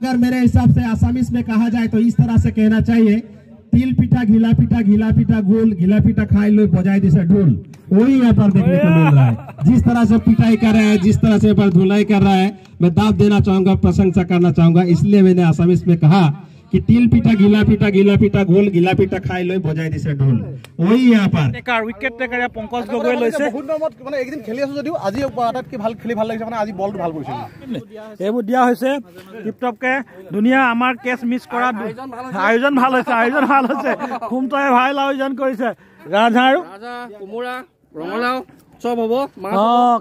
अगर मेरे हिसाब से आसामीज में कहा जाए तो इस तरह से कहना चाहिए, तिल पीठा घिला पीठा गोल, घिला पीठा खाई लो बजाई दिशा ढोल। वही यहाँ पर देखने को मिल रहा है। जिस तरह से पिटाई कर रहा है, जिस तरह से पर धुलाई कर रहा है, मैं दाव देना चाहूंगा, प्रशंसा करना चाहूंगा। इसलिए मैंने आसामीज में कहा कि तिल पीठा घिला पीठा गोल, घिला पीठा खाई लो बजाई दिशे ढोल। वही यहाँ पर উইকেট টেকাৰ পংকজ গগৈ লৈছে। বহুত নম্বৰত মানে একদিন খেলি আছো যদিও আজি আটাইতকৈ ভাল খেলি ভাল লাগিছে, মানে আজি বলটো ভাল কৰিছিল। এইবোৰ দিয়া হৈছে টিপটপকে ধুনীয়া। আমাৰ কেচ মিছ কৰা আয়োজন ভাল হৈছে। খুমটাই ভাল আয়োজন কৰিছে। ৰাজা কোমোৰা ৰঙালাও চব হ'ব।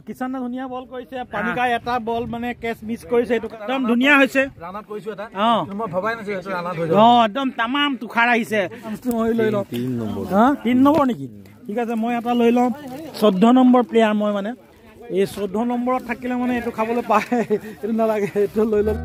কিষানে ধুনীয়া বল কৰিছে। পানিকাই এটা বল মানে কেচ মিছ কৰিছে, এইটো একদম ধুনীয়া হৈছে। ৰানাত কৰিছো এটা, মই ভবাই নাছিলো এইটো ৰানাত হৈ যাব। একদম তামাম তুখাৰ আহিছে। লৈ লওঁ 3 নম্বৰ নেকি? ঠিক আছে, মই এটা লৈ লওঁ। 14 নম্বৰ প্লেয়াৰ মই, মানে এই 14 নম্বৰত থাকিলে মানে এইটো খাবলৈ পায়, এইটো নালাগে, এইটো লৈ লওঁ।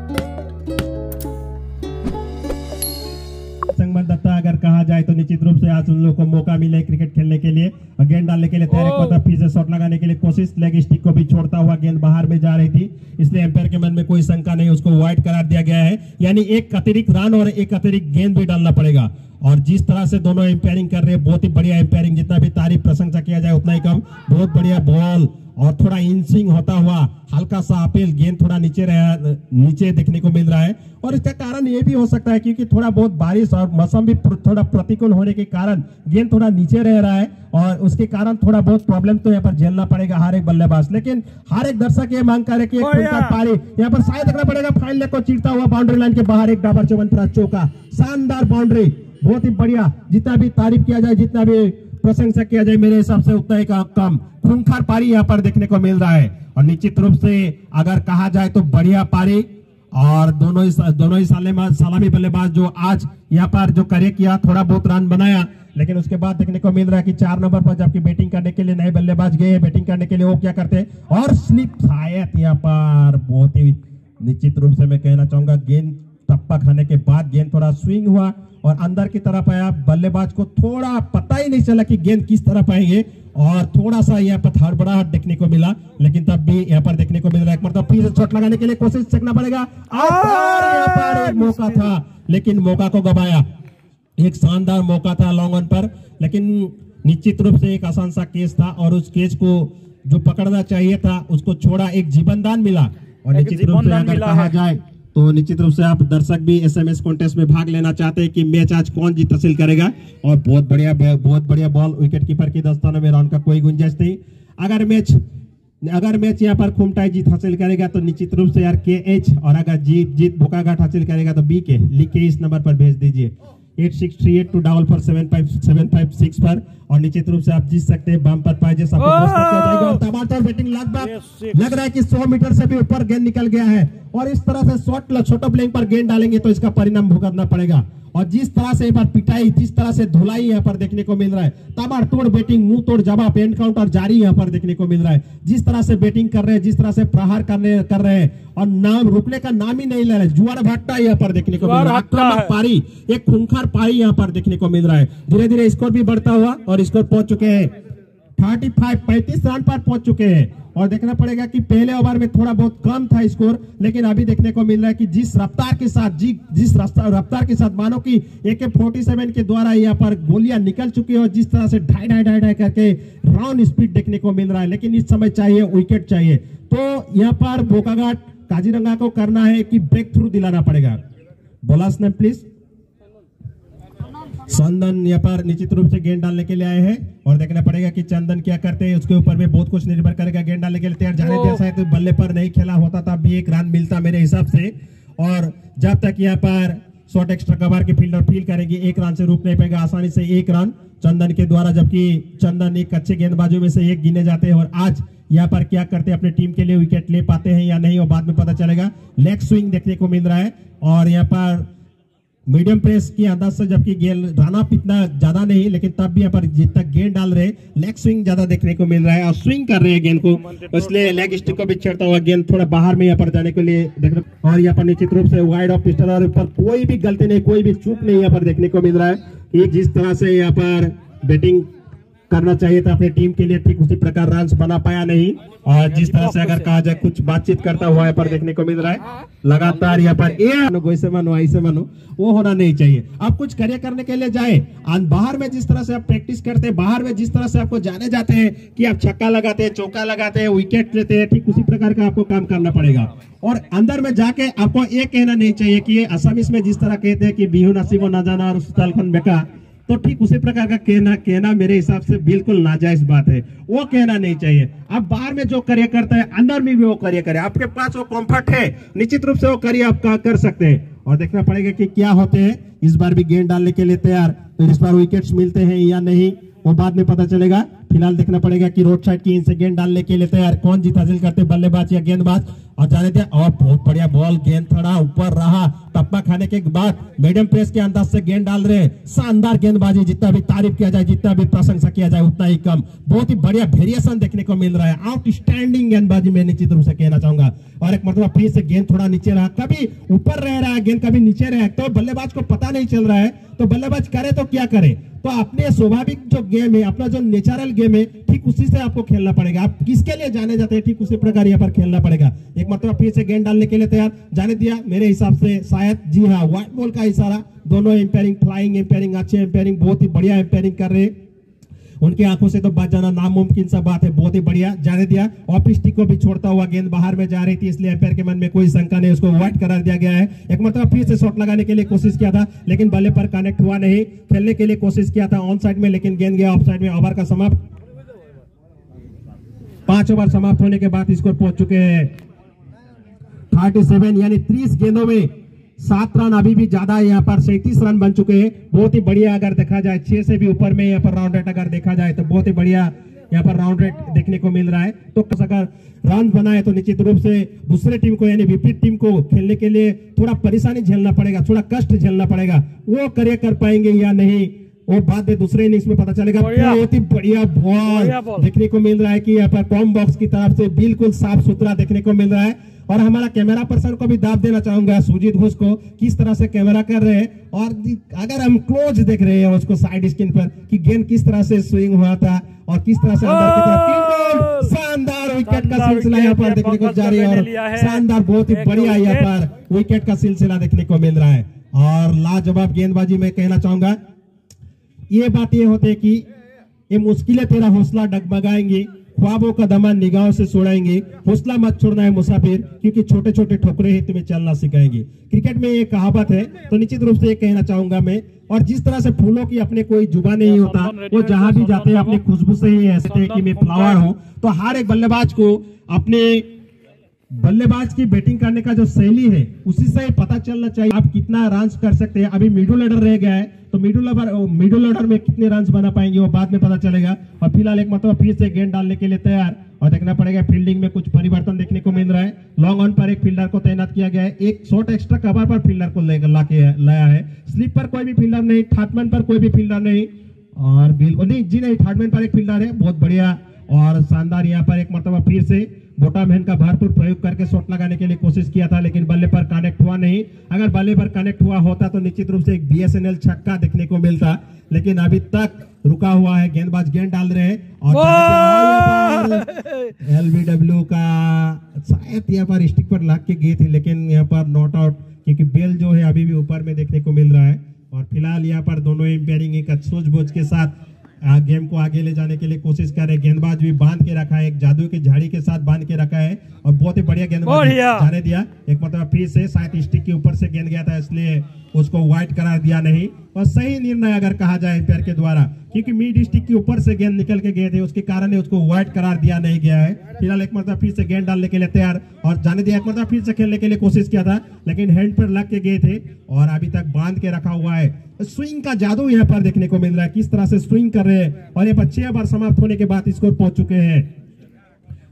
संबंधता अगर कहा जाए तो निश्चित रूप से आज उन लोगों को मौका मिले क्रिकेट खेलने के लिए, गेंद डालने के लिए तैयार मतलब फिर से शॉट लगाने के लिए कोशिश, लेग स्टिक को भी छोड़ता हुआ गेंद बाहर में जा रही थी, इसलिए एम्पायर के मन में कोई शंका नहीं, उसको वाइड करार दिया गया है। यानी एक अतिरिक्त रन और एक अतिरिक्त गेंद भी डालना पड़ेगा। और जिस तरह से दोनों एम्पायरिंग कर रहे हैं, बहुत ही बढ़िया एम्पायरिंग, जितना भी तारीफ प्रशंसा किया जाए उतना ही कम। बहुत बढ़िया बॉल और थोड़ा इंसिंग होता हुआ हल्का सा अपील, गेंद थोड़ा नीचे देखने को मिल रहा है। और इसका कारण ये भी हो सकता है क्योंकि थोड़ा बहुत बारिश और मौसम भी थोड़ा प्रतिकूल होने के कारण गेंद थोड़ा नीचे रह रहा है, और उसके कारण थोड़ा बहुत प्रॉब्लम तो यहाँ पर झेलना पड़ेगा हर एक बल्लेबाज। लेकिन हर एक दर्शक ये मांग करे कि पारी यहाँ पर शायद देखना पड़ेगा। फाइनल को चीरता हुआ बाउंड्री लाइन के बाहर एक डाबर चौबंद चौका, शानदार बाउंड्री, बहुत ही बढ़िया। जितना भी तारीफ किया जाए, जितना भी प्रशंसा किया जाए, मेरे हिसाब से उतना ही कम। खूंखार पारी यहाँ पर देखने को मिल रहा है। और निश्चित रूप से अगर कहा जाए तो बढ़िया पारी, और दोनों ही सलामी बल्लेबाज जो आज यहाँ पर जो करे किया, थोड़ा बहुत रन बनाया, लेकिन उसके बाद देखने को मिल रहा है कि 4 नंबर पर जबकि बैटिंग करने के लिए नए बल्लेबाज गए बैटिंग करने के लिए, वो क्या करते हैं और स्लिप शायद यहाँ पर बहुत ही निश्चित रूप से मैं कहना चाहूंगा, गेंद टप्पा खाने के बाद गेंद थोड़ा स्विंग हुआ और अंदर की तरफ आया। बल्लेबाज को थोड़ा पता ही नहीं चला कि गेंद किस तरफ आएंगे, और थोड़ा सा यहाँ पर हड़बड़ाहट देखने को मिला, लेकिन तब भी यहाँ पर देखने को मिल रहा है एक मतलब फिर से शॉट लगाने के लिए कोशिश करना पड़ेगा। यहाँ पर एक मौका था, लेकिन मौका को गवाया। एक शानदार मौका था लॉन्ग ऑन पर, लेकिन निश्चित रूप से एक आसान सा केस था, और उस केस को जो पकड़ना चाहिए था उसको छोड़ा, एक जीवनदान मिला। और निश्चित रूप से अगर कहा जाए तो निश्चित रूप से आप दर्शक भी एसएमएस कॉन्टेस्ट में भाग लेना चाहते हैं कि मैच आज कौन जीत हासिल करेगा। और बहुत बढ़िया बॉल, विकेट कीपर की दस्तानों में रन का कोई गुंजाइश नहीं। अगर मैच यहाँ पर खुमटाई जीत हासिल करेगा तो निश्चित रूप से यार KH, और अगर जीत भोकाघाट हासिल करेगा तो BK लिख के इस नंबर पर भेज दीजिए 8638244756 पर। और निश्चित रूप से आप जीत सकते हैं बम पर पाइजे टमाटर बैटिंग लगभग लग रहा है कि 100 मीटर से भी ऊपर गेंद निकल गया है, और इस तरह से छोटा प्लेइंग पर गेंद डालेंगे तो इसका परिणाम भुगतना पड़ेगा। और जिस तरह से यहाँ पर पिटाई, जिस तरह से धुलाई यहाँ पर देखने को मिल रहा है, ताबड़तोड़ बैटिंग, मुंह तोड़ जवाब, एनकाउंटर जारी यहाँ पर देखने को मिल रहा है। जिस तरह से बैटिंग कर रहे हैं, जिस तरह से प्रहार कर रहे हैं, और नाम रुकने का नाम ही नहीं ले रहे। जुआर भाट्टा यहाँ पर देखने को मिल रहा है, आक्रामक पारी, एक खूंखार पारी यहाँ पर देखने को मिल रहा है। धीरे धीरे स्कोर भी बढ़ता हुआ, और स्कोर पहुंच चुके हैं 35 रन पर पहुंच चुके हैं। और देखना पड़ेगा कि पहले ओवर में थोड़ा बहुत कम था स्कोर, लेकिन अभी देखने को मिल रहा है कि जिस रफ्तार के साथ मानो कि AK-47 के द्वारा यहाँ पर गोलियां निकल चुकी है, और जिस तरह से ढाई करके राउंड स्पीड देखने को मिल रहा है। लेकिन इस समय चाहिए विकेट चाहिए, तो यहाँ पर बोकाघाट काजीरंगा को करना है कि ब्रेक थ्रू दिलाना पड़ेगा। बोलास ने प्लीज। चंदन यहाँ पर निश्चित रूप से गेंद डालने के लिए आए हैं, और देखना पड़ेगा कि चंदन क्या करते हैं, उसके ऊपर में बहुत कुछ निर्भर करेगा। गेंद डालने के लिए तैयार जाने दिया, शायद बल्ले पर नहीं खेला होता तब भी एक रन मिलता मेरे हिसाब से। और जब तक यहाँ पर शॉट एक्स्ट्रा कवर के फील्डर फील करेंगे, 1 रन से रुक नहीं पाएगा आसानी से। 1 रन चंदन के द्वारा, जबकि चंदन एक अच्छे गेंदबाजों में से एक गिने जाते हैं। और आज यहाँ पर क्या करते हैं, अपने टीम के लिए विकेट ले पाते हैं या नहीं, और बाद में पता चलेगा। लेग स्विंग देखने को मिल रहा है, और यहाँ पर मीडियम प्रेस की अंदाज से, जबकि गेंद रन अप इतना ज्यादा नहीं, लेकिन तब भी यहाँ पर जितना गेंद डाल रहे हैं लेग स्विंग ज्यादा देखने को मिल रहा है, और स्विंग कर रहे हैं गेंद को, इसलिए लेग स्टिक को भी छेड़ता हुआ गेंद थोड़ा बाहर में यहाँ पर जाने के लिए देखने। और यहाँ पर निश्चित रूप से वाइड ऑफ पिस्टल, और ऊपर कोई भी गलती नहीं, कोई भी चूक नहीं यहाँ पर देखने को मिल रहा है कि जिस तरह से यहाँ पर बैटिंग करना चाहिए था अपनी टीम के लिए, ठीक उसी प्रकार रन बना पाया नहीं। और जिस तरह से अगर कहा जाए कुछ बातचीत करता हुआ यहाँ पर देखने को मिल रहा है लगातार, यहाँ पर ऐसे मानो ऐसे मानो, वो होना नहीं चाहिए। आप कुछ कार्य करने के लिए जाए, बाहर में जिस तरह से आप प्रैक्टिस करते हैं, बाहर में जिस तरह से आपको जाने जाते हैं कि आप छक्का लगाते हैं, चौका लगाते हैं, विकेट लेते हैं, ठीक उसी प्रकार का आपको काम करना पड़ेगा। और अंदर में जाके आपको ये कहना नहीं चाहिए कि ये असमीज में जिस तरह कहते हैं कि बिहू नसीबो न जाना और सुतलखन बेका, तो ठीक उसी प्रकार का कहना मेरे हिसाब से बिल्कुल नाजायज बात है, वो कहना नहीं चाहिए। आप बाहर में जो कार्य करता है अंदर में भी वो कार्य करे, आपके पास वो कंफर्ट है, निश्चित रूप से वो कार्य आप कर सकते हैं। और देखना पड़ेगा कि क्या होते हैं, इस बार भी गेंद डालने के लिए तैयार, तो इस बार विकेट्स मिलते हैं या नहीं वो बाद में पता चलेगा। फिलहाल देखना पड़ेगा कि रोड साइड की इनसे गेंद डालने के लिए तैयार, कौन जीत हासिल करते, बल्लेबाज या गेंदबाज। और जाने दिया, और बहुत बढ़िया बॉल, गेंद थोड़ा ऊपर रहा, टप्पा खाने के बाद मीडियम प्रेस के अंदाज से गेंद डाल रहे, शानदार गेंदबाजी, जितना भी तारीफ किया जाए, जितना भी प्रशंसा किया जाए उतना ही कम। बहुत ही बढ़िया वेरिएशन देखने को मिल रहा है, आउटस्टैंडिंग गेंदबाजी मैं निश्चित रूप से कहना चाहूंगा। और एक मतलब फिर से गेंद थोड़ा नीचे रहा, कभी ऊपर रह रहा है गेंद, कभी नीचे रहा है, तो बल्लेबाज को पता नहीं चल रहा है, तो बल्लेबाज करे तो क्या करे। तो अपने स्वाभाविक जो गेम है, अपना जो नेचुरल गेम है, ठीक उसी से आपको खेलना पड़ेगा। आप किसके लिए जाने जाते हैं, ठीक उसी प्रकार यहाँ पर खेलना पड़ेगा। एक मतलब फिर से गेंद डालने के लिए तैयार, जाने दिया, मेरे हिसाब से शायद, जी हाँ, व्हाइट बॉल का इशारा। दोनों एम्पायरिंग, फ्लाइंग एम्पायरिंग, अच्छे एम्पायरिंग, बहुत ही बढ़िया एम्पायरिंग कर रहे हैं। उनकी आंखों से तो बच जाना नामुमकिन सा बात है, बहुत ही बढ़िया। जाने दिया, ऑफ स्टिक को भी छोड़ता हुआ गेंद बाहर में जा रही थी, इसलिए एम्पायर के मन में कोई शंका नहीं, उसको वाइड करार दिया गया है। एक मतलब फिर से शॉट लगाने के लिए कोशिश किया था, लेकिन बल्ले पर कनेक्ट हुआ नहीं। खेलने के लिए कोशिश किया था ऑन साइड में, लेकिन गेंद गया ऑफ साइड में। ओवर का समाप्त, 5 ओवर समाप्त होने के बाद स्कोर पहुंच चुके हैं 37, यानी 30 गेंदों में 7 रन, अभी भी ज्यादा है, यहाँ पर 37 रन बन चुके हैं। बहुत ही बढ़िया अगर देखा जाए, 6 से भी ऊपर में यहाँ पर राउंड रेट अगर देखा जाए तो बहुत ही बढ़िया यहाँ पर राउंड रेट देखने को मिल रहा है। तो अगर रन बनाए तो निश्चित रूप से दूसरे टीम को, यानी विपरीत टीम को खेलने के लिए थोड़ा परेशानी झेलना पड़ेगा, थोड़ा कष्ट झेलना पड़ेगा। वो कार्य कर पाएंगे या नहीं वो बाद में दूसरे इनिंग्स में पता चलेगा। बहुत ही बढ़िया बॉल देखने को मिल रहा है कि यहाँ पर कॉम बॉक्स की तरफ से बिल्कुल साफ सुथरा देखने को मिल रहा है। और हमारा कैमरा पर्सन को भी दाव देना चाहूंगा, सुजीत घोष को, किस तरह से कैमरा कर रहे हैं। और अगर हम क्लोज देख रहे हैं उसको साइड स्क्रीन पर कि गेंद किस तरह से स्विंग हुआ था और किस तरह से अंदर की तरफ शानदार विकेट का सिलसिला यहाँ पर देखने को जारी है। और शानदार, बहुत ही बढ़िया यहाँ पर विकेट का सिलसिला देखने को मिल रहा है। और लाजवाब गेंदबाजी में कहना चाहूंगा, ये बात ये होती है कि ये मुश्किलें तेरा हौसला डगमगाएंगी, ख्वाबों का दमन निगाहों से छोड़ाएंगे। हौसला मत छोड़ना है मुसाफिर, क्योंकि छोटे छोटे ठोकरे ही तुम्हें चलना सिखाएंगे। क्रिकेट में ये कहावत है, तो निश्चित रूप से ये कहना चाहूंगा मैं। और जिस तरह से फूलों की अपने कोई जुबान नहीं होता, वो जहां भी जाते हैं अपनी खुशबू से ही ऐसे कि मैं फ्लावर हूं। तो हर एक बल्लेबाज को अपने बल्लेबाज की बैटिंग करने का जो शैली है उसी से पता चलना चाहिए आप कितना रन कर सकते हैं। अभी मिडिल ऑर्डर रह गया है, तो मिडिल ऑर्डर में कितने रन बना पाएंगे वो बाद में पता चलेगा। और फिलहाल एक मतलब फिर से गेंद डालने के लिए तैयार, और देखना पड़ेगा फील्डिंग में कुछ परिवर्तन देखने को मिल रहा है। लॉन्ग ऑन पर एक फील्डर को तैनात किया गया है, एक शॉर्ट एक्स्ट्रा कवर पर फील्डर को लाया है। स्लिप पर कोई भी फील्डर नहीं, थर्डमैन पर कोई भी फील्डर नहीं, और बिल्कुल नहीं जी नहीं, थर्डमैन पर एक फील्डर है। बहुत बढ़िया और शानदार यहाँ पर एक मतलब फिर से बोटा मैन का भरपूर प्रयोग करके शॉट लगाने के लिए कोशिश किया था, लेकिन बल्ले पर कनेक्ट हुआ नहीं। अगर बल्ले पर कनेक्ट हुआ होता तो निश्चित रूप से एक BSNL छक्का देखने को मिलता, लेकिन अभी तक रुका हुआ है। गेंदबाज गेंद डाल रहे हैं और LBW का शायद यहाँ पर स्टिक पर लाग के गए थे, लेकिन यहाँ पर नॉट आउट, क्योंकि बेल जो है अभी भी ऊपर में देखने को मिल रहा है। और फिलहाल यहाँ पर दोनों एम्पायरिंग एक सूझबूझ के साथ गेम को आगे ले जाने के लिए कोशिश कर रहे हैं। गेंदबाज भी बांध के रखा है, एक जादू की झाड़ी के साथ बांध के रखा है, और बहुत ही बढ़िया गेंदबाज जाने दिया। एक मतलब फिर से शायद स्टिक के ऊपर से गेंद गया था, इसलिए उसको वाइड करार दिया नहीं। और सही निर्णय अगर कहा जाए एम्पायर के द्वारा, क्योंकि मिड स्टिक के ऊपर से गेंद निकल के गए थे, उसके कारण उसको वाइड करार दिया नहीं गया है। फिलहाल एक मतलब फिर से गेंद डालने के लिए तैयार, और जाने दिया। एक मतलब फिर से खेलने के लिए कोशिश किया था, लेकिन हैंड पर लग के गए थे और अभी तक बांध के रखा हुआ है। स्विंग का जादू यहाँ पर देखने को मिल रहा है, किस तरह से स्विंग कर रहे हैं। और ये 6 ओवर समाप्त होने के बाद स्कोर पहुंच चुके हैं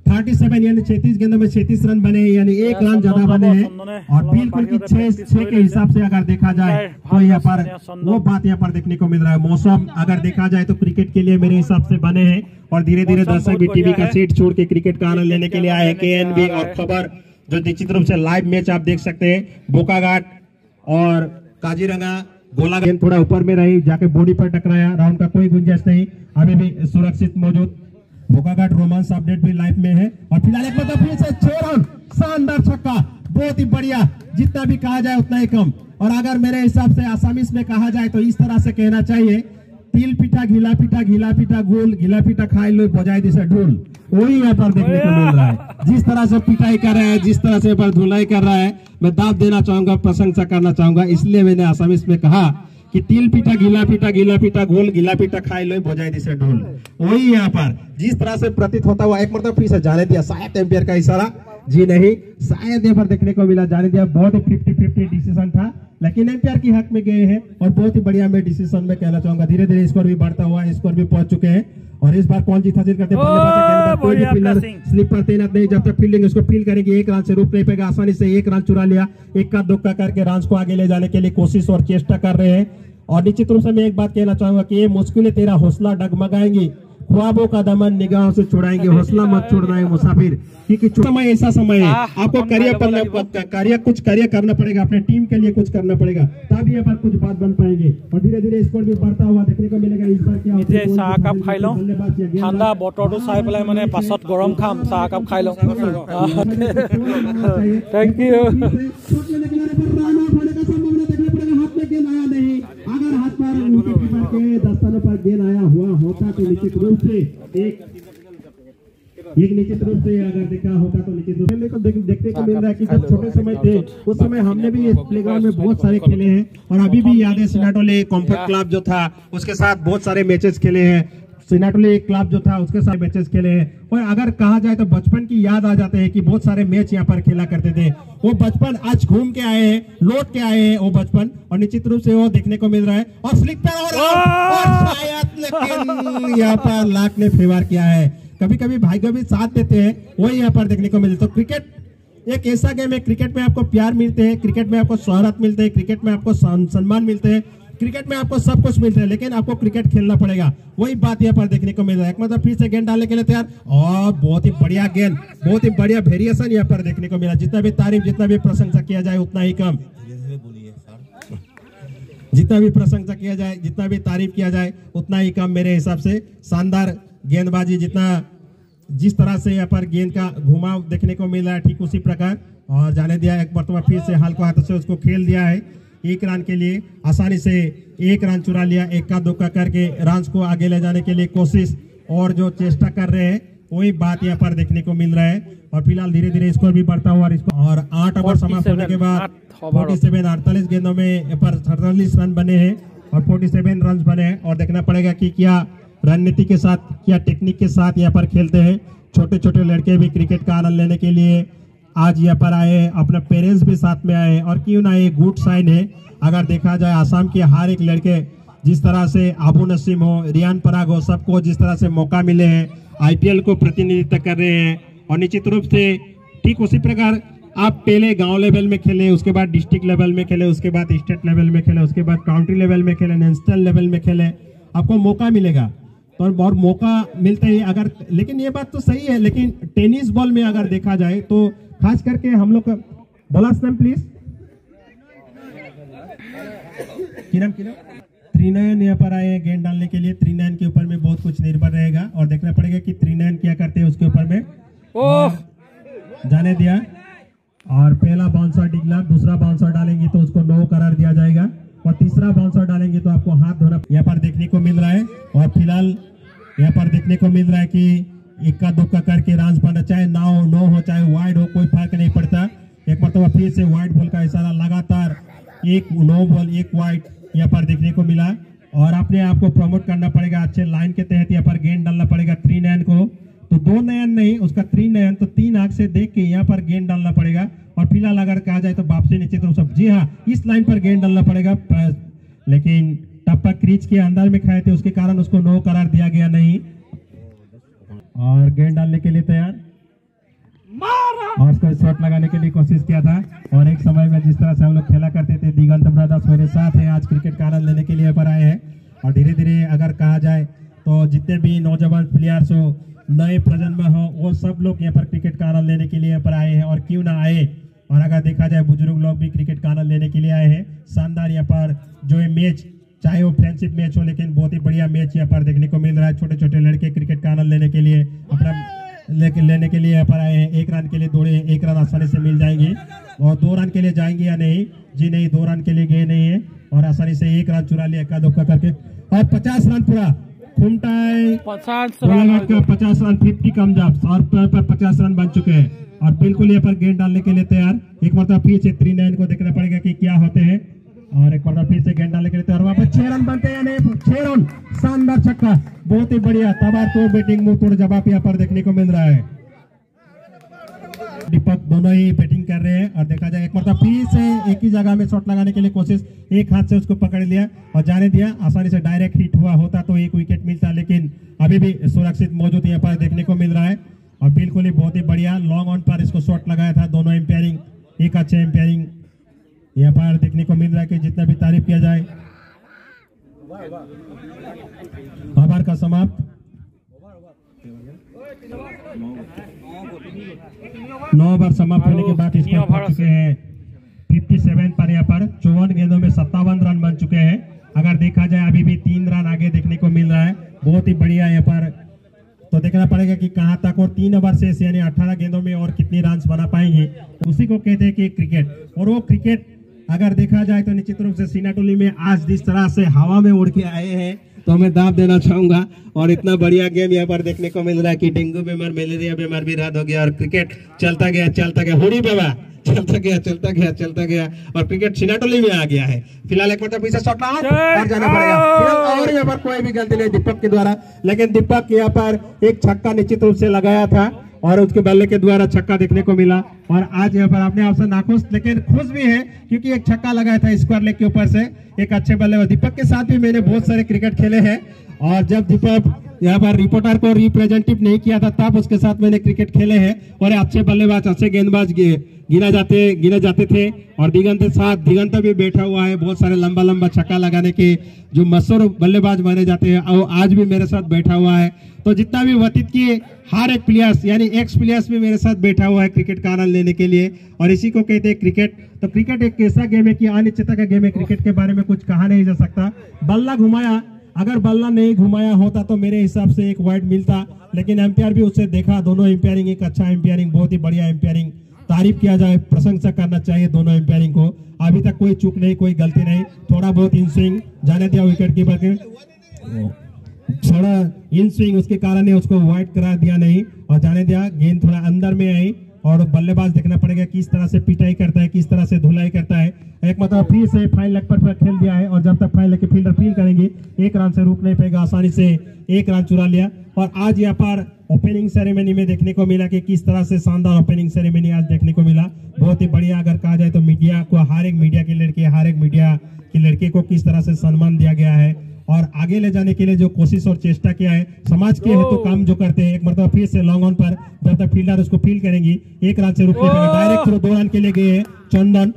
37, यानी 36 गेंदों में 36 रन बने हैं, यानी 1 रन ज्यादा बने हैं। और बिल्कुल की 6 के हिसाब से अगर देखा जाए तो यहाँ पर वो बात यहाँ पर देखने को मिल रहा है। मौसम अगर देखा जाए तो क्रिकेट के लिए मेरे हिसाब से बने हैं, और धीरे धीरे दर्शक भी टीवी का सीट छोड़ के क्रिकेट का आनंद लेने के लिए आए हैं। KNB और खबर जो निश्चित रूप से लाइव मैच आप देख सकते हैं, बोकाघाट और काजीरंगा गोला गेंद थोड़ा ऊपर में रही, जाके बॉडी पर टकराया, राउंड का कोई गुंजाइश नहीं, अभी भी सुरक्षित मौजूद। बोकाघाट रोमांस अपडेट भी लाइव में है और फिलहाल एक मतलब फिर से 6 रन, शानदार छक्का, बहुत ही बढ़िया, जितना भी कहा जाए उतना ही कम। और अगर मेरे हिसाब से आसामीज में कहा जाए तो इस तरह से कहना चाहिए, तिल पीठा घिला पीठा गोल, घिला पीठा खाई लो बजाई दिशा ढोल, वही यहाँ पर देखने को मिल रहा है। जिस तरह से पिटाई कर रहा है, जिस तरह से पर धुलाई कर रहा है, मैं दाव देना चाहूंगा, प्रशंसा करना चाहूंगा। इसलिए मैंने आसामीज में कहा कि तिल पीठा घिला पीठा गोल, घिला पीठा खाई लो बजाई दिशा ढोल, वही यहाँ पर जिस तरह से प्रतीत होता हुआ। एक मतलब फिर से जाने दिया, शायद एम्पायर का इशारा, जी नहीं, शायद यहाँ पर देखने को मिला, जाने दिया। बहुत ही 50-50 डिसीजन था, लेकिन एम्पायर की हक में गए हैं और बहुत ही बढ़िया मैं डिसीजन में कहना चाहूंगा। धीरे धीरे स्कोर भी बढ़ता हुआ, स्कोर भी पहुंच चुके हैं और इस बार कौन जीत हासिल करते कोई भी प्लेयर स्लिप पर तैनात नहीं, जब तक फील्डिंग उसको फील करेंगे 1 रन से रुक नहीं पाएगा। आसानी से 1 रन चुरा लिया, इक्का दुक्का करके रन को आगे ले जाने के लिए कोशिश और चेष्टा कर रहे हैं। और निश्चित रूप से मैं एक बात कहना चाहूंगा कि ये मुश्किलें तेरा हौसला डगमगाएंगी, ख्वाबों का दमन निगाहों से छुड़ाएंगे, हौसला मत छोड़ना है मुसाफिर, क्योंकि समय ऐसा समय है आपको कुछ कार्य करना पड़ेगा, अपने टीम के लिए कुछ करना पड़ेगा, तभी यहाँ पर कुछ बात बन पाएंगे। और धीरे धीरे स्कोर भी बढ़ता हुआ देखने को मिलेगा। इस बार क्या চাহ একাপ খাই লওঁ, ঠাণ্ডা বতৰটো চাই পেলাই মানে পাছত গৰম খাম, চাহ একাপ খাই লওঁ। Thank you. अगर हाथ पर कीपर के दस्तानों पर गेंद आया हुआ होता तो निश्चित रूप से निश्चित रूप से अगर देखा होता तो निश्चित रूप से देखने को मिल रहा है कि जब छोटे समय थे उस समय हमने भी इस प्लेग्राउंड में बहुत सारे खेले हैं और अभी भी याद है सिनाटोले कॉम्फर्ट क्लब जो था उसके साथ बहुत सारे मैचेस खेले हैं। सिनाटोले क्लब जो था उसके साथ मैचेस खेले हैं और अगर कहा जाए तो बचपन की याद आ जाते हैं कि बहुत सारे मैच यहाँ पर खेला करते थे। वो बचपन आज घूम के आए हैं, लौट के आए हैं वो बचपन, और निश्चित रूप से वो देखने को मिल रहा है। और स्लिप पर और शायद लेकिन यहाँ पर लाख ने फेवर किया है। कभी कभी भाग्य भी साथ देते हैं, वही यहाँ पर देखने को मिलता है। तो क्रिकेट एक ऐसा गेम है, क्रिकेट में आपको प्यार मिलते हैं, क्रिकेट में आपको शोहरत मिलते हैं, क्रिकेट में आपको सम्मान मिलते हैं, क्रिकेट में आपको सब कुछ मिलता है, लेकिन आपको क्रिकेट खेलना पड़ेगा। वही बात यहाँ पर देखने को मिल रहा है। मतलब फिर से गेंद डालने के लिए तैयार और बहुत ही बढ़िया गेंद, बहुत ही बढ़िया वेरिएशन यहाँ पर देखने को मिला। जितना भी तारीफ, जितना भी प्रशंसा किया जाए उतना ही कम, जितना भी प्रशंसा किया जाए, जितना भी तारीफ किया जाए उतना ही कम मेरे हिसाब से। शानदार गेंदबाजी, जिस तरह से यहाँ पर गेंद का घुमाव देखने को मिल रहा है ठीक उसी प्रकार, और जाने दिया एक मरतबा फिर से हल्के हाथों से उसको खेल दिया है। 1 रन के लिए आसानी से 1 रन चुरा लिया, इक्का दुक्का करके रन को आगे ले जाने के लिए कोशिश और जो चेष्टा कर रहे हैं वही बात यहाँ पर देखने को मिल रहा है। और फिलहाल धीरे धीरे स्कोर भी बढ़ता हुआ और 8 ओवर समाप्त होने के बाद 48 गेंदों में पर 48 रन बने हैं और 47 रन बने हैं। और देखना पड़ेगा कि क्या रणनीति के साथ, क्या टेक्निक के साथ यहाँ पर खेलते हैं। छोटे छोटे लड़के भी क्रिकेट का आनंद लेने के लिए आज यहाँ पर आए हैं, अपने पेरेंट्स भी साथ में आए हैं और क्यों ना ये गुड साइन है। अगर देखा जाए आसाम के हर एक लड़के, जिस तरह से आबू नसीम हो, रियान पराग हो, सबको जिस तरह से मौका मिले हैं, आईपीएल को प्रतिनिधित्व कर रहे हैं। और निश्चित रूप से ठीक उसी प्रकार आप पहले गांव लेवल में खेले, उसके बाद डिस्ट्रिक्ट लेवल में खेले, उसके बाद स्टेट लेवल में खेले, उसके बाद काउंट्री लेवल में खेले, नेशनल लेवल में खेले, आपको मौका मिलेगा। तो और मौका मिलते ही अगर, लेकिन ये बात तो सही है, लेकिन टेनिस बॉल में अगर देखा जाए तो खास करके हम लोग का बॉलर्स नेम प्लीज, किरम त्रिनयन यहाँ पर आए गेंद डालने के लिए। त्रिनयन के ऊपर में बहुत कुछ निर्भर रहेगा और देखना पड़ेगा कि त्रिनयन क्या करते हैं उसके ऊपर में। जाने दिया और पहला बाउंसर डिगला, दूसरा बाउंसर डालेंगे तो उसको 9 करार दिया जाएगा और तीसरा बाउंसर डालेंगे तो आपको हाथ धोना यहाँ पर देखने को मिल रहा है। और फिलहाल यहाँ पर देखने को मिल रहा है कि इक्का दुक्का करके रन बनना, चाहे नो हो चाहे वाइड हो, कोई फर्क नहीं पड़ता। एक मरतबा फिर से वाइड बॉल का इशारा, लगातार 1 नो बॉल 1 वाइड यहाँ पर देखने को मिला। और अपने आप को प्रमोट करना पड़ेगा, अच्छे लाइन के तहत यहाँ पर गेंद डालना पड़ेगा। 3 नयन को तो 2 नयन नहीं, उसका 3 नयन, तो 3 आंख से देख के यहाँ पर गेंद डालना पड़ेगा। और फिलहाल अगर कहा जाए तो वापसी निश्चित रूप से, जी हाँ, इस लाइन पर गेंद डालना पड़ेगा, लेकिन टप्पा क्रीज के अंदर में खाए थे, उसके कारण उसको 9 करार दिया गया नहीं। और गेंद डालने के लिए तैयार और उसको शॉट लगाने के लिए कोशिश किया था। और एक समय में जिस तरह से हम लोग खेला करते थे, दिगंत ब्रदर्स मेरे साथ है, आज क्रिकेट का आनंद लेने के लिए पर आए हैं। और धीरे धीरे अगर कहा जाए तो जितने भी नौजवान प्लेयर्स हो, नए प्रजन्म हो, वो सब लोग यहाँ पर क्रिकेट का आनंद लेने के लिए यहाँ पर आए हैं। और क्यों ना आए, और अगर देखा जाए बुजुर्ग लोग भी क्रिकेट का आनंद लेने के लिए आए हैं। शानदार यहाँ पर जो है मैच, चाहे वो फ्रेंडशिप मैच हो, लेकिन बहुत ही बढ़िया मैच यहाँ पर देखने को मिल रहा है। छोटे छोटे लड़के क्रिकेट का आनंद लेने के लिए लेने के लिए यहाँ पर आए हैं। 1 रन के लिए दौड़े, 1 रन आसानी से मिल जाएंगे। और 2 रन के लिए जाएंगे या नहीं? जी नहीं, 2 रन के लिए गए नहीं है और आसानी से 1 रन चुरा लिया एका दुक्का करके। और 50 रन पूरा खुमटाई 50 रन 50 रन 50 कम जब और 50 रन बन चुके हैं और बिल्कुल यहाँ पर गेंद डालने के लिए तैयार। एक मतलब फिर से 39 को देखना पड़ेगा कि क्या होते हैं और एक बार फिर से गेंद डालने के लिए तैयार। वहां पर 6 रन बनते हैं या नहीं? 6 रन, शानदार छक्का, बहुत ही बढ़िया ताबड़तोड़ बैटिंग, मुंह तोड़ जवाब यहाँ पर देखने को मिल रहा है। दीपक दोनों ही बैटिंग कर रहे हैं और देखा जाए एक बार फिर से एक ही जगह में शॉट लगाने के लिए कोशिश, एक हाथ से उसको पकड़ लिया और जाने दिया। आसानी से डायरेक्ट हिट हुआ होता तो 1 विकेट मिलता, लेकिन अभी भी सुरक्षित मौजूद यहाँ पर देखने को मिल रहा है और बिल्कुल ही बहुत ही बढ़िया लॉन्ग ऑन पर इसको शॉट लगाया था। दोनों एम्पायरिंग, एक अच्छे एम्पायरिंग यहाँ पर देखने को मिल रहा है कि जितना भी तारीफ किया जाए। ओवर का समाप्त, 9 ओवर समाप्त होने के बाद इसको पहुंच चुके हैं 57 पर। यहाँ पर 54 गेंदों में 57 रन बन चुके हैं। अगर देखा जाए अभी भी 3 रन आगे देखने को मिल रहा है, बहुत ही बढ़िया यहाँ पर। तो देखना पड़ेगा कि कहां तक और 3 ओवर से यानी 18 गेंदों में और कितनी रन बना पाएंगे, उसी को कहते हैं कि क्रिकेट। और वो क्रिकेट अगर देखा जाए तो निश्चित रूप से सिनाटोली में आज जिस तरह से हवा में उड़ के आए हैं तो मैं दाव देना चाहूंगा। और इतना बढ़िया गेम यहाँ पर देखने को मिल रहा है कि डेंगू बीमार, मलेरिया बीमार भी रात हो गया और क्रिकेट चलता गया होड़ी बाबा, चलता गया और क्रिकेट सिनाटोली में आ गया है। फिलहाल एक मतलब पीछे शॉट और जाना पड़ेगा और यहाँ पर कोई भी गलती नहीं दीपक के द्वारा, लेकिन दीपक यहाँ पर एक छक्का निश्चित रूप से लगाया था और उसके बल्ले के द्वारा छक्का देखने को मिला। और आज यहाँ पर अपने आप से नाखुश लेकिन खुश भी है क्योंकि एक छक्का लगाया था स्क्वायर लेग के ऊपर से, एक अच्छे बल्लेबाज। दीपक के साथ भी मैंने बहुत सारे क्रिकेट खेले हैं और जब दीपक यहाँ पर रिपोर्टर को रिप्रेजेंटेटिव नहीं किया था तब उसके साथ मैंने क्रिकेट खेले हैं और अच्छे बल्लेबाज, अच्छे गेंदबाज गिना जाते थे। और दिगंत भी बैठा हुआ है, बहुत सारे लंबा छक्का लगाने के जो मशहूर बल्लेबाज माने जाते हैं और आज भी मेरे साथ बैठा हुआ है। तो जितना भी व्यतीत किए हर एक प्लेयर्स यानी एक्स प्लेयर्स भी मेरे साथ बैठा हुआ है क्रिकेट का आनंद लेने के लिए और इसी को कहते हैं क्रिकेट। तो क्रिकेट एक ऐसा गेम है कि अनिश्चितता का गेम है। क्रिकेट के बारे में कुछ कहा नहीं जा सकता। बल्ला घुमाया, अगर बल्ला नहीं घुमाया होता तो मेरे हिसाब से एक वाइड मिलता, लेकिन एम्पायर भी उससे देखा। दोनों एम्पायरिंग एक अच्छा एम्पायरिंग, बहुत ही बढ़िया एम्पायरिंग, तारीफ किया जाए, प्रशंसा करना चाहिए दोनों एम्पायरिंग को। अभी तक कोई चूक नहीं, कोई गलती नहीं, थोड़ा बहुत इन स्विंग जाने दिया विकेट कीपर के, थोड़ा इन स्विंग उसके कारण उसको वाइड करा दिया नहीं और जाने दिया। गेंद थोड़ा अंदर में आई और बल्लेबाज देखना पड़ेगा किस तरह से पिटाई करता है, किस तरह से धुलाई करता है। एक मतलब फिर से फाइन लेग पर खेल दिया है और जब तक फाइन लेग के फील्डर फील करेंगे 1 रन से रुक नहीं पाएगा, आसानी से 1 रन चुरा लिया। और आज यहाँ पर ओपनिंग सेरेमनी में देखने को मिला कि किस तरह से शानदार ओपनिंग सेरेमनी आज देखने को मिला, बहुत ही बढ़िया। अगर कहा जाए तो मीडिया को, हर एक मीडिया के लड़के, हर एक मीडिया के लड़के को किस तरह से सम्मान दिया गया है और आगे ले जाने के लिए जो कोशिश और चेष्टा किया है, समाज के हेतु काम जो करते हैं। एक मतलब फिर से लॉन्ग ऑन पर जब तक फील्डर उसको फील करेंगी 1 रन से रुक नहीं पाएगा, डायरेक्ट थ्रो 2 रन के लिए गए हैं। चंदन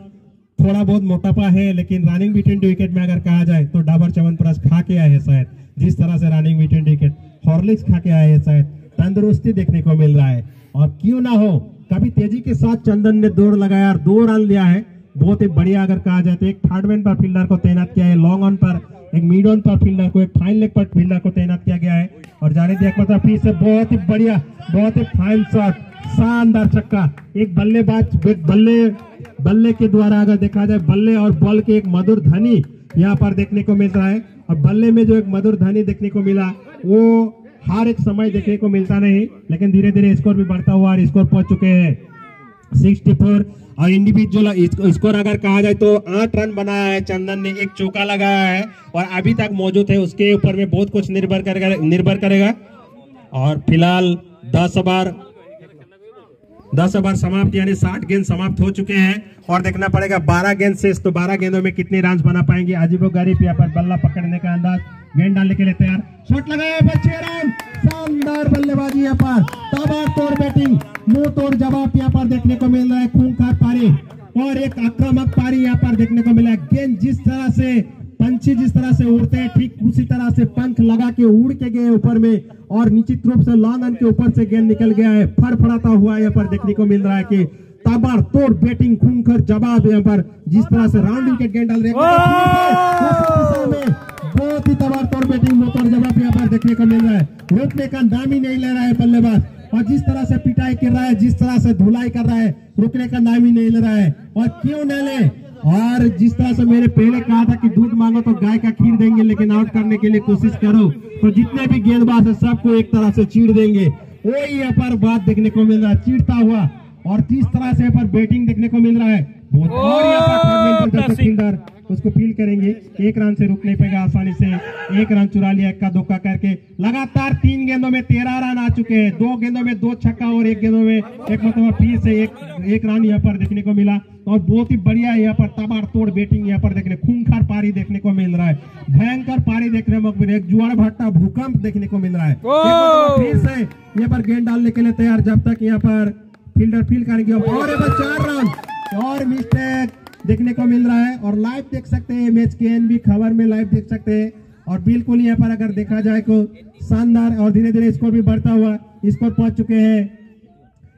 थोड़ा बहुत मोटापा है लेकिन रनिंग बिटवीन विकेट में अगर कहा जाए तो डाबर च्यवनप्राश खा के आए हैं शायद, जिस तरह से रनिंग बिटवीन विकेट हॉर्लिक्स खा के आए हैं शायद, तंदुरुस्ती देखने को मिल रहा है। और क्यों ना हो, कभी तेजी के साथ चंदन ने दौड़ लगाया और 2 रन लिया है, बहुत ही बढ़िया। अगर कहा जाए तो एक थर्ड मैन पर फील्डर को तैनात किया है, लॉन्ग ऑन पर एक मिड ऑन पर फील्डर को, एक फाइन लेग पर फील्डर को तैनात किया गया है और जाने दिया मतलब फिर से बहुत ही बढ़िया, बहुत ही फाइन शॉट, शानदार छक्का। एक बल्लेबाज बल्ले के द्वारा अगर देखा जाए, बल्ले और बॉल के एक मधुर ध्वनि यहाँ पर देखने को मिल रहा है और बल्ले में जो एक मधुर ध्वनि देखने को मिला वो हर एक समय देखने को मिलता नहीं, लेकिन धीरे धीरे स्कोर भी बढ़ता हुआ और स्कोर पहुंच चुके हैं 64। और इंडिविजुअल स्कोर अगर कहा जाए तो 8 रन बनाया है चंदन ने, एक चौका लगाया है और अभी तक मौजूद है। उसके ऊपर में बहुत कुछ निर्भर करेगा। और फिलहाल 10 ओवर समाप्त यानी 60 गेंद समाप्त हो चुके हैं और देखना पड़ेगा 12 गेंद से, तो 12 गेंदों में कितने रन बना पाएंगे। अजीबोगरीब यहाँ पर बल्ला पकड़ने का अंदाज, गेंद डालने के लिए तैयार, शॉट लगाया 6 रन, शानदार बल्लेबाजी यहाँ पर, ताबड़तोड़ बैटिंग, मुंह तोड़ जवाब यहाँ पर देखने को मिल रहा है। खूंखार पारी और एक आक्रामक पारी यहाँ पर देखने को मिला। गेंद जिस तरह से पंछी जिस तरह से उड़ते हैं ठीक उसी तरह से पंख लगा के उड़ के गए ऊपर में और निश्चित रूप से लॉन्ग ऑन के ऊपर से गेंद निकल गया है, फड़फड़ाता हुआ यहाँ पर देखने को मिल रहा है कि ताबड़तोड़ बैटिंग, खूंखार जवाब यहाँ पर जिस तरह से राउंड विकेट गेंद डाल रहे हैं, बहुत ही ताबड़तोड़ बैटिंग और जवाब यहाँ पर देखने को मिल रहा है। रोकने का नाम ही नहीं ले रहा है बल्लेबाज, और जिस तरह से पिटाई कर रहा है, जिस तरह से धुलाई कर रहा है, रुकने का नाम ही नहीं ले रहा है। और क्यों न ले, और जिस तरह से मैंने पहले कहा था कि दूध मांगो तो गाय का खीर देंगे, लेकिन आउट करने के लिए कोशिश करो तो जितने भी गेंदबाज है सबको एक तरह से चीड़ देंगे। वही यहाँ पर बात देखने को मिल रहा है, चीड़ता हुआ, और जिस तरह से यहाँ पर बैटिंग देखने को मिल रहा है बहुत। और यहाँ पर फील्डर उसको फील करेंगे, एक रन से रुक नहीं पाएगा आसानी से, एक रन चुरा लिया इक्का दुक्का करके। लगातार 3 गेंदों में 13 रन आ चुके हैं, 2 गेंदों में 2 छक्का और 1 गेंदों में एक मतलब फिर से एक रन यहाँ पर देखने को मिला। और बहुत ही बढ़िया यहाँ पर ताबड़तोड़ बैटिंग यहाँ पर देखने, खूंखार पारी देखने को मिल रहा है, भयंकर पारी देखने को मिल रहा है, एक जुआर भट्टा भूकंप देखने को मिल रहा है। फिर से यहाँ पर गेंद डालने के लिए तैयार, जब तक यहाँ पर फील्डर फील करेंगे। और 4 रन और मिस्टेक देखने को मिल रहा है। और लाइव देख सकते हैं मैच के एनबी खबर में लाइव देख सकते हैं। और बिल्कुल यहाँ पर अगर देखा जाए तो शानदार, और धीरे धीरे स्कोर भी बढ़ता हुआ, स्कोर पहुंच चुके हैं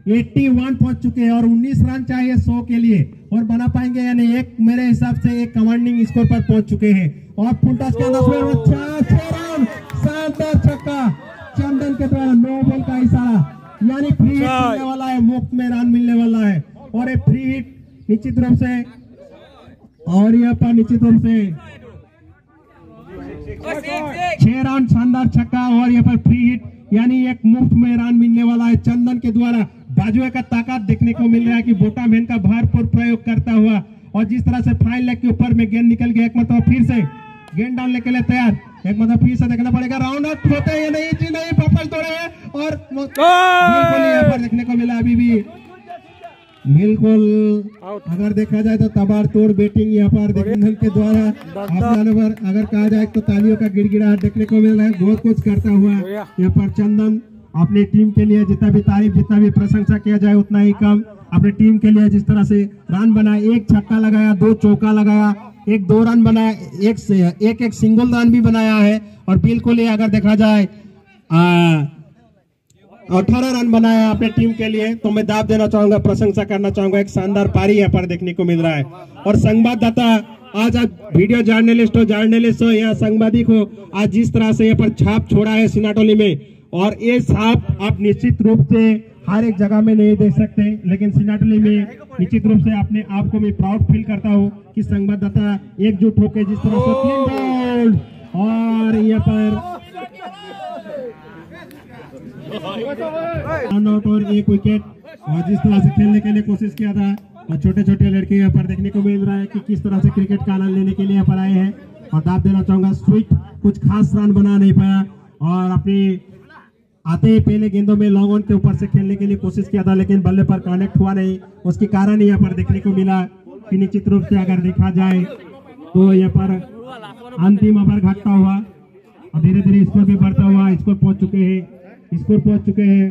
81 पहुंच चुके हैं, और 19 रन चाहिए 100 के लिए, और बना पाएंगे यानी एक, मेरे हिसाब से एक कमांडिंग स्कोर पर पहुंच चुके हैं। और फुल टॉस के अंदर 6 रन, शानदार छक्का चंदन के द्वारा, नो बॉल का इशारा, यानी फ्री हिट मिलने वाला है, मुफ्त में रन मिलने वाला है। और एक फ्री हिट निश्चित रूप से, और यहाँ पर निश्चित रूप से 6 रन, शानदार छक्का, और यहाँ पर फ्री हिट, यानी एक मुफ्त में रन मिलने वाला है चंदन के द्वारा। बाजुए का ताकत देखने को मिल रहा है कि बोटामैन का भरपूर प्रयोग करता हुआ, और जिस तरह से फाइन लेग के ऊपर में गेंद निकल गया, एक मतलब फिर से गेंद डालने के लिए तैयार, एक मतलब फिर से देखना पड़ेगा राउंड आउट होते हैं या नहीं, जी नहीं, पर्पल तोड़े हैं। और बिल्कुल यहाँ पर देखने को मिला अभी भी बिल्कुल, अगर देखा जाए तो ताबड़तोड़ बैटिंग यहाँ पर देखने के द्वारा अगर कहा जाए तो तालियों का गिड़गिड़ाहट देखने को मिल रहा है। बहुत कुछ करता हुआ यहाँ पर चंदन अपनी टीम के लिए, जितना भी तारीफ, जितना भी प्रशंसा किया जाए उतना ही कम। अपनी टीम के लिए जिस तरह से रन बनाया, 1 छक्का लगाया, 2 चौका लगाया, 1-2 रन बनाया, एक सिंगल रन भी बनाया है। और बिल्कुल ही अगर देखा जाए 18 रन बनाया अपने टीम के लिए, तो मैं दाव देना चाहूंगा, प्रशंसा करना चाहूंगा। एक शानदार पारी यहाँ पर देखने को मिल रहा है। और संवाददाता आज वीडियो जर्नलिस्ट हो या सांबादिक हो, आज जिस तरह से यहाँ पर छाप छोड़ा है सिनाटोली में, और ये छाप आप निश्चित रूप से हर एक जगह में नहीं देख सकते, लेकिन सिनाटोली में निश्चित रूप से अपने आप को मैं प्राउड फील करता हूँ कि संवाददाता एकजुट होकर जिस तरह से 3 बॉल, और यहाँ पर आउट और 1 विकेट, और जिस तरह से खेलने के लिए कोशिश किया था, और छोटे छोटे लड़के यहाँ पर देखने को मिल रहा है कि किस तरह से क्रिकेट का आनंद लेने के लिए यहाँ पर आए हैं। और दाव देना चाहूंगा, स्वीट कुछ खास रन बना नहीं पाया, और अपनी आते ही पहले गेंदों में लॉन्ग ऑन के ऊपर से खेलने के लिए कोशिश किया था, लेकिन बल्ले पर कनेक्ट हुआ नहीं। उसके कारण यहाँ पर देखने को मिला कि निश्चित रूप से अगर देखा जाए तो यहाँ पर अंतिम ओवर घटता हुआ, और धीरे धीरे स्कोर भी बढ़ता हुआ, स्कोर पहुंच चुके हैं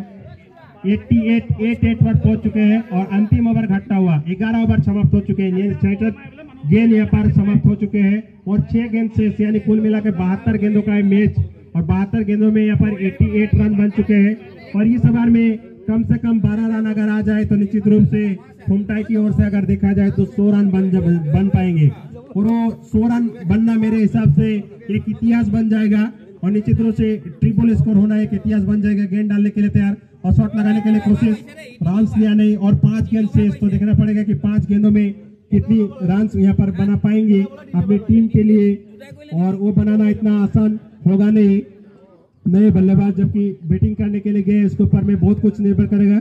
88 पर पहुंच चुके हैं। और अंतिम ओवर घटता हुआ 11 ओवर समाप्त हो चुके हैं, 66 गेंद यहाँ पर समाप्त हो चुके हैं, और 6 गेंद से यानी कुल मिलाकर 72 गेंदों का मैच, और 72 गेंदों में यहाँ पर 88 रन बन चुके हैं। और इस ओवर में कम से कम 12 रन अगर आ जाए तो निश्चित रूप से फुमटाई की ओर से अगर देखा जाए तो 100 रन बन पाएंगे, और वो 100 रन बनना मेरे हिसाब से एक इतिहास बन जाएगा, और निश्चित रूप से ट्रिपल स्कोर होना एक इतिहास बन जाएगा। गेंद डालने के लिए तैयार, और शॉट लगाने के लिए कोशिश, रन लिया नहीं, और 5 गेंद शेष, तो देखना पड़ेगा कि 5 गेंदों में कितनी रन यहाँ पर बना पाएंगे अपनी टीम के लिए, और वो बनाना इतना आसान होगा नहीं। नए बल्लेबाज जबकि बैटिंग करने के लिए गए, इसके ऊपर में बहुत कुछ निर्भर करेगा।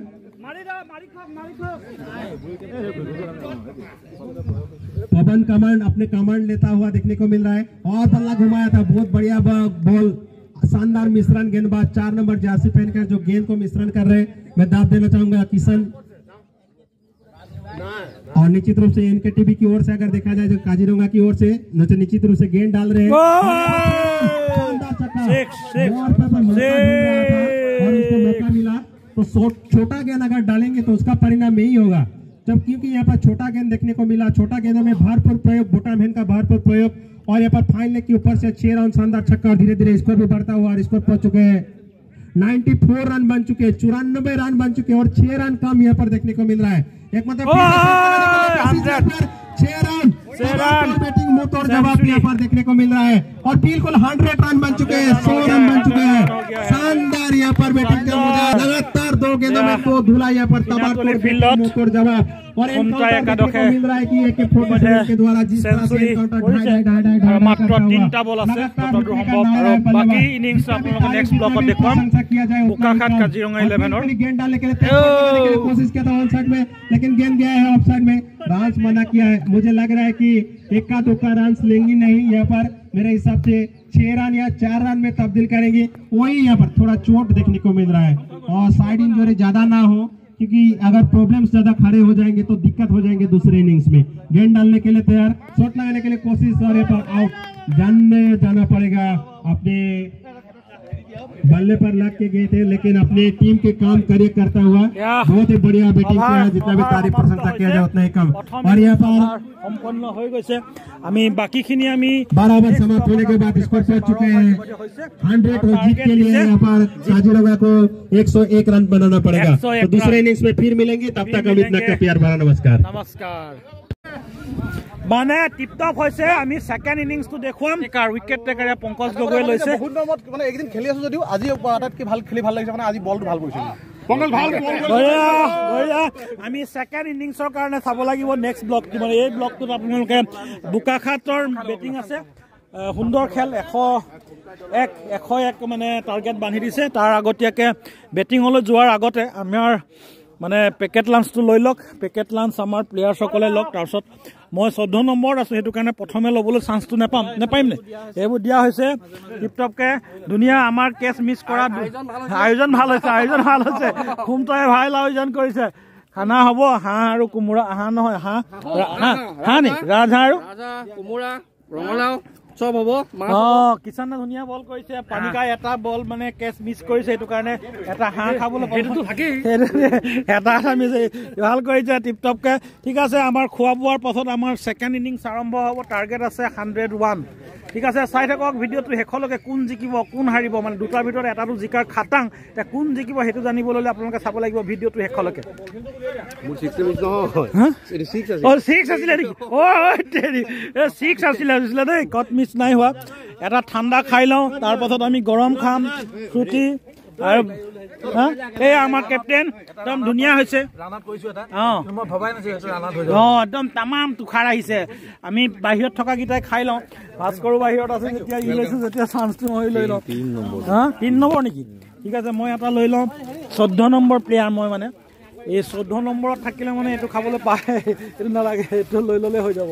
पवन कमांड अपने कमांड लेता हुआ देखने को मिल रहा है, और बल्ला घुमाया था, बहुत बढ़िया बॉल, शानदार मिश्रण गेंदबाज 4 नंबर जर्सी पहनकर जो गेंद को मिश्रण कर रहे हैं। मैं दाव देना चाहूंगा किशन, और निश्चित रूप से एनकेटीवी की ओर से अगर देखा जाए तो काजीरंगा की ओर से निश्चित रूप से गेंद डाल रहे हैं, शानदार छक्का, और उसको मौका मिला। तो छोटा गेंद अगर डालेंगे तो उसका परिणाम यही होगा, जब क्योंकि यहाँ पर छोटा गेंद देखने को मिला, छोटा गेंदों में भरपूर प्रयोग, बोटामैन का भरपूर प्रयोग, और यहाँ पर फाइन लेग के ऊपर से 6 रन, शानदार छक्का, और धीरे धीरे स्कोर भी बढ़ता हुआ, और स्कोर पहुंच चुके हैं 94 रन बन चुके हैं, 94 रन बन चुके हैं और 6 रन कम यहाँ पर देखने को मिल रहा है। एक मतलब 6 रन बैटिंग मुंह तोड़ जवाब यहाँ पर देखने को मिल रहा है और बिल्कुल 100 रन बन चुके हैं, 100 रन बन चुके हैं। शानदार यहाँ पर बैटिंग का मुझे लगातार 2 गेंदों में 2 धुला यहाँ पर तबादला मुंह तोड़ जवाब और मिल रहा है कि एक के द्वारा जिस तरह से मात्र 3টা বল আছে ততটো সম্ভৱ আৰু বাকি ইনিংছ আপোনালোকে নেক্সট ব্লকত দেখুৱাম বোকাখাত কাজিৰঙা 11ৰ गेंद डालने के लिए कोशिश किया था ऑन साइड में लेकिन गेंद गया है ऑफ साइड में, रन्स मना किया है। मुझे लग रहा है कि इक्का दुक्का रन्स लेंगी नहीं यहाँ पर, मेरे हिसाब से 6 रन या 4 रन में तब्दील करेंगे। वही यहाँ पर थोड़ा चोट देखने को मिल रहा है और साइड इंजरी ज्यादा ना हो क्योंकि अगर प्रॉब्लम्स ज्यादा खड़े हो जाएंगे तो दिक्कत हो जाएंगे दूसरे इनिंग्स में। गेंद डालने के लिए तैयार, शॉट लगाने के लिए कोशिश और यहाँ पर आउट जाना पड़ेगा। अपने बल्ले पर लग के गए थे लेकिन अपने टीम के काम करता हुआ बहुत ही बढ़िया बैटिंग किया, जितना भी तारीफ प्रशंसा किया जाए उतना ही कम। और यहाँ पर সম্পন্ন হৈ গৈছে, আমি বাকিখিনি আমি 12 ओवर समाप्त होने के बाद स्कोर पहुंच चुके हैं 100 और जीत के लिए यहाँ पर काजीरंगा को 101 रन बनाना पड़ेगा। तो दूसरे इनिंग्स में फिर मिलेंगे, तब तक अमित नक्का प्यार भरा नमस्कार। মানে টিপটপ হৈছে, আমি সেকেন্ড ইনিংছটো দেখুৱাম। উইকেট টেকাৰে পংকজ গগৈ লৈছে। বহুত নম্বৰত মানে একদিন খেলি আছো যদিও আজি আটাইতকৈ ভাল খেলি ভাল লাগিছে, মানে আজি বলটো ভাল কৰিছে পংকজ, ভাল আমি সেকেন্ড ইনিংছৰ কাৰণে চাব লাগিব নেক্সট ব্লকটো। মানে এই ব্লকটোত আপোনালোকে বোকাখাতৰ বেটিং আছে, সুন্দৰ খেল 101 মানে টাৰ্গেট বান্ধি দিছে। তাৰ আগতীয়াকৈ বেটিঙলৈ যোৱাৰ আগতে আমাৰ মানে পেকেট লাঞ্চটো লৈ লওক। পেকেট লাঞ্চ আমাৰ প্লেয়াৰ্ছসকলে লওক। তাৰপিছত মই 14 নম্বৰত আছোঁ, সেইটো কাৰণে প্ৰথমে ল'বলৈ চান্সটো নেপাম নে? এইবোৰ দিয়া হৈছে টিপটপকে। ধুনীয়া আমাৰ কেচ মিছ কৰা আয়োজন ভাল হৈছে, খুমটাই ভাল আয়োজন কৰিছে। খানা হ'ব, হাঁহ আৰু কোমোৰা, হাঁহ নহয় হাঁহ নি ৰাজহাঁহ আৰু কোমোৰা ৰঙালাও চব হ'ব। কিষাণে ধুনীয়া বল কৰিছে, পানিকাই এটা বল মানে কেচ মিছ কৰিছে, সেইটো কাৰণে এটা হাঁহ খাবলৈ এটা মিছ ভাল কৰিছে টিপটপকে। ঠিক আছে, আমাৰ খোৱা বোৱাৰ পাছত আমাৰ ছেকেণ্ড ইনিংছ আৰম্ভ হ'ব। টাৰ্গেট আছে 101। ঠিক আছে, চাই থাকক ভিডিঅ'টো শেষলৈকে। কোন জিকিব কোন হাৰিব, মানে দুটাৰ ভিতৰত এটাটো জিকাৰ খাটাং, এতিয়া কোন জিকিব সেইটো জানিবলৈ হ'লে আপোনালোকে চাব লাগিব ভিডিঅ'টো শেষলৈকে। 6 আছিলে নেকি? 6 আছিলে দেই, কট মিছ নাই হোৱা। এটা ঠাণ্ডা খাই লওঁ, তাৰপাছত আমি গৰম খাম, ফ্ৰুটি আৰু এই আমাৰ কেপ্টেইন একদম ধুনীয়া হৈছে। একদম তামাম তুষাৰ আহিছে। আমি বাহিৰত থকাকেইটাই খাই লওঁ। ভাস্কৰো বাহিৰত আছে, যেতিয়া লৈছো যেতিয়া চান্সটো মই লৈ লওঁ। 3 নম্বৰ নেকি? ঠিক আছে, মই এটা লৈ লওঁ। 14 নম্বৰ প্লেয়াৰ মই, মানে এই 14 নম্বৰত থাকিলে মানে এইটো খাবলৈ পায়, এইটো নালাগে, এইটো লৈ ল'লে হৈ যাব।